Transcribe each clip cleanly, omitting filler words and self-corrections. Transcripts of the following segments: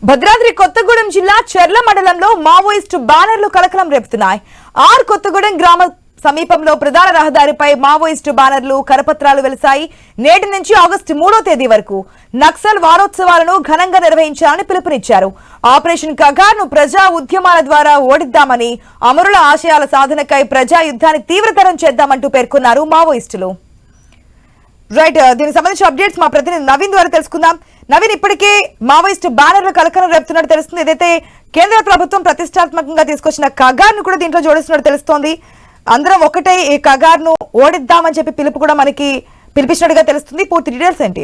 భద్రాద్రి కొత్తగూడెం జిల్లా చెర్ల మండలంలో మావోయిస్టు బ్యానర్లు కలకలం రేపుతున్నాయి. కొత్తగూడెం గ్రామ సమీపంలో ప్రధాన రహదారిపై మావోయిస్టు బ్యానర్లు కరపత్రాలు వెలిశాయి. నేటి నుంచి ఆగస్టు 3వ తేదీ వరకు నక్సల్ వారోత్సవాలను ఘనంగా నిర్వహించాలని పిలుపునిచ్చారు. ఆపరేషన్ కగార్ను ప్రజా ఉద్యమాల ద్వారా ఓడిద్దామని, అమరుల ఆశయాల సాధనకై ప్రజా యుద్ధాన్ని తీవ్రతరం చేద్దామంటూ పేర్కొన్నారు మావోయిస్టులు. రైట్, దీనికి సంబంధించిన అప్డేట్స్ మా ప్రతినిధి నవీన్ ద్వారా తెలుసుకుందాం. నవీన్, ఇప్పటికే మావోయిస్టు బ్యానర్లు కలకలం రేపుతున్నట్టు తెలుస్తుంది. ఏదైతే కేంద్ర ప్రభుత్వం ప్రతిష్టాత్మకంగా తీసుకొచ్చిన కగార్ను కూడా దీంట్లో జోడిస్తున్నట్టు తెలుస్తోంది. అందరం ఒకటే ఈ కగార్ను ఓడిద్దామని చెప్పి పిలుపు కూడా మనకి పిలిపించినట్టుగా తెలుస్తుంది. పూర్తి డీటెయిల్స్ ఏంటి?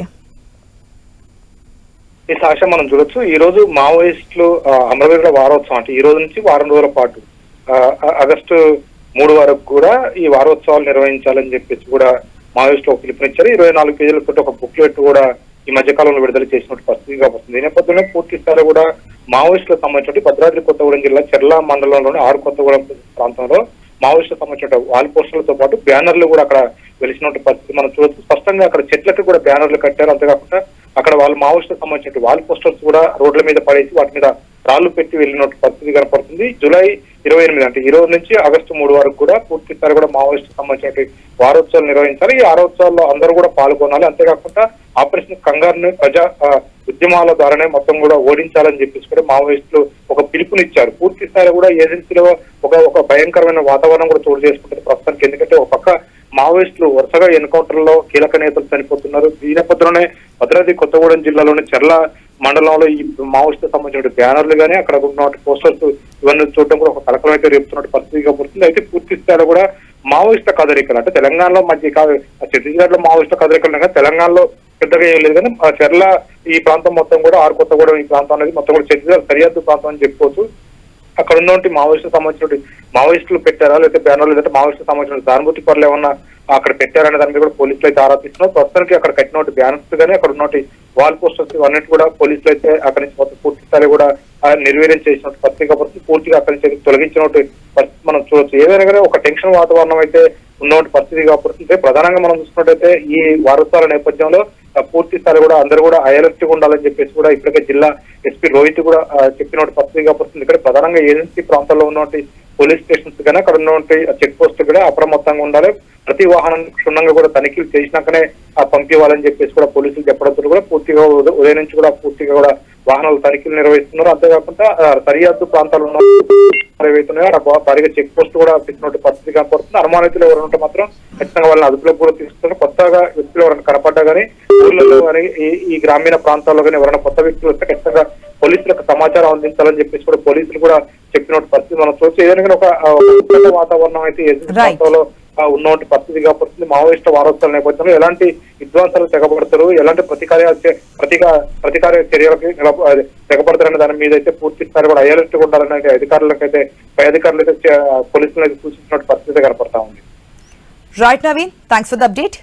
ఈ సాక్ష్యం మనం చూడొచ్చు. ఈ రోజు మావోయిస్టులు అమరవీరుల వారోత్సవం అంటే ఈ రోజు నుంచి వారం రోజుల పాటు ఆగస్టు 3 వరకు కూడా ఈ వారోత్సవాలు నిర్వహించాలని చెప్పేసి కూడా మావోయిస్టులు పిలుపునిచ్చారు. 24 పేజీల తోటి ఒక బుక్లెట్ కూడా ఈ మధ్య కాలంలో విడుదల చేసినట్టు పరిస్థితిగా వస్తుంది. ఈ నేపథ్యంలో పూర్తి స్థాయిలో కూడా మావోయిస్టులకు సంబంధించిన భద్రాద్రి కొత్తగూడెం జిల్లా చెర్ల మండలంలోని కొత్తగూడెం ప్రాంతంలో మావోయిస్టులకు సంబంధించిన వాల్ పోస్టర్లతో పాటు బ్యానర్లు కూడా అక్కడ వెలిసినట్టు పరిస్థితి మనం చూడొచ్చు. స్పష్టంగా అక్కడ చెట్లకు కూడా బ్యానర్లు కట్టారు. అంతేకాకుండా అక్కడ వాళ్ళు మావోయిస్టులకు సంబంధించిన వాల్ పోస్టర్స్ కూడా రోడ్ల మీద పడేసి వాటి మీద రాళ్లు పెట్టి వెళ్ళినట్టు పరిస్థితి కనపడుతుంది. జూలై 28 అంటే ఈ రోజు నుంచి ఆగస్టు 3 వరకు కూడా పూర్తి స్థాయి కూడా మావోయిస్టులకు సంబంధించిన వారోత్సవాలు నిర్వహించాలి. ఈ వారోత్సవాల్లో అందరూ కూడా పాల్గొనాలి. అంతేకాకుండా ఆపరేషన్ కంగారుని ప్రజా ఉద్యమాల ద్వారానే మొత్తం కూడా ఓడించాలని చెప్పేసి కూడా మావోయిస్టులు ఒక పిలుపునిచ్చారు. పూర్తి స్థాయిలో కూడా ఏజెన్సీలో ఒక భయంకరమైన వాతావరణం కూడా చోటు చేసుకుంటుంది ప్రస్తుతానికి. ఎందుకంటే ఒక పక్క మావోయిస్టులు వరుసగా ఎన్కౌంటర్ లో కీలక నేతలు చనిపోతున్నారు. ఈ నేపథ్యంలోనే భద్రాద్రి కొత్తగూడెం జిల్లాలోని చెర్ల మండలంలో ఈ మావోయిస్టులకు సంబంధించిన బ్యానర్లు కానీ అక్కడ ఉన్న పోస్టర్స్ ఇవన్నీ చూడడం కూడా ఒక కలకలం అయితే రేపుతున్నట్టు పరిస్థితిగా పడుతుంది. అయితే పూర్తి స్థాయిలో కూడా మావోయిస్టు కదలికలు అంటే తెలంగాణలో మధ్య ఛత్తీస్గఢ్ లో మావోయిస్టు కదలికలు కానీ తెలంగాణలో పెద్దగా ఏం లేదు. కానీ చెర్ల ఈ ప్రాంతం మొత్తం కూడా కొత్తగూడెం ఈ ప్రాంతం అనేది మొత్తం కూడా ఛత్తీస్గఢ్ సరిహద్దు ప్రాంతం అని చెప్పుకోవచ్చు. అక్కడ ఉన్నటువంటి మావోయిస్టులకు సంబంధించిన మావోయిస్టులు పెట్టారా లేకపోతే బ్యానర్లు లేదంటే మావోయిస్టులకు సంబంధించిన సానుభూతి పనులు ఏమన్నా అక్కడ పెట్టారనే దాని మీద కూడా పోలీసులు అయితే ఆరోపిస్తున్నారు. ప్రస్తుతానికి అక్కడ కట్టినటువంటి బ్యానర్స్ కానీ అక్కడ ఉన్నటువంటి వాల్ పోస్టర్స్ ఇవన్నీ కూడా పోలీసులు అయితే అక్కడి నుంచి మొత్తం పూర్తి స్థాయి కూడా నిర్వీర్యం చేసినట్టు పరిస్థితిగా పడుతుంది. పూర్తిగా అక్కడి నుంచి తొలగించినట్టు పరిస్థితి మనం చూడొచ్చు. ఏదైనా కానీ ఒక టెన్షన్ వాతావరణం అయితే ఉన్నటువంటి పరిస్థితిగా పడుతుంది. ప్రధానంగా మనం చూసుకున్నట్టయితే ఈ వారోత్సవాల నేపథ్యంలో పూర్తి స్థాయి కూడా అందరూ కూడా అలర్ట్గా ఉండాలని చెప్పేసి కూడా ఇప్పటికే జిల్లా ఎస్పీ రోహిత్ కూడా చెప్పినట్టు పరిస్థితిగా పడుతుంది. ఇక్కడ ప్రధానంగా ఏజెన్సీ ప్రాంతాల్లో ఉన్నటువంటి పోలీస్ స్టేషన్స్ కానీ అక్కడ ఉన్నటువంటి చెక్ పోస్ట్ కూడా అప్రమత్తంగా ఉండాలి. ప్రతి వాహనం క్షుణ్ణంగా కూడా తనిఖీలు చేసినాకనే పంపివ్వాలని చెప్పేసి కూడా పోలీసులు చెప్పడంతో కూడా పూర్తిగా ఉదయం నుంచి కూడా పూర్తిగా కూడా వాహనాలు తనిఖీలు నిర్వహిస్తున్నారు. అంతేకాకుండా సరిహద్దు ప్రాంతాలు ఉన్న ఏవైతున్నాయో భారీగా చెక్ పోస్ట్ కూడా పెట్టినట్టు పరిస్థితి కనపడుతుంది. అనుమానితులు ఎవరు ఉంటే మాత్రం ఖచ్చితంగా వాళ్ళని అదుపులోకి కూడా తీసుకున్నారు. కొత్తగా వ్యక్తులు ఎవరైనా కనపడ్డా కానీ ఊర్లలో కానీ ఈ గ్రామీణ ప్రాంతాల్లో కానీ ఎవరైనా కొత్త వ్యక్తులు వస్తే ఖచ్చితంగా పోలీసులకు సమాచారం అందించాలని చెప్పేసి కూడా పోలీసులు కూడా చెప్పినట్టు పరిస్థితి మనం చూసి ఏదైనా ఒక వాతావరణం అయితే ఏజెన్సీ ప్రాంతంలో ఉన్నటువంటి పరిస్థితిగా పడుతుంది. మావోయిస్టు వారోత్సవాల నేపథ్యంలో ఎలాంటి విధ్వంసాలు తెగబడతారు, ఎలాంటి ప్రతికార చర్యలకి తెగబడతారనే దాని మీద అయితే పూర్తి స్థాయి కూడా అలర్ట్గా ఉండాలని అధికారులకైతే పై అధికారులు అయితే పోలీసులు అయితే సూచించినట్టు పరిస్థితి కనపడతా ఉంది. Right Naveen, thanks for the update.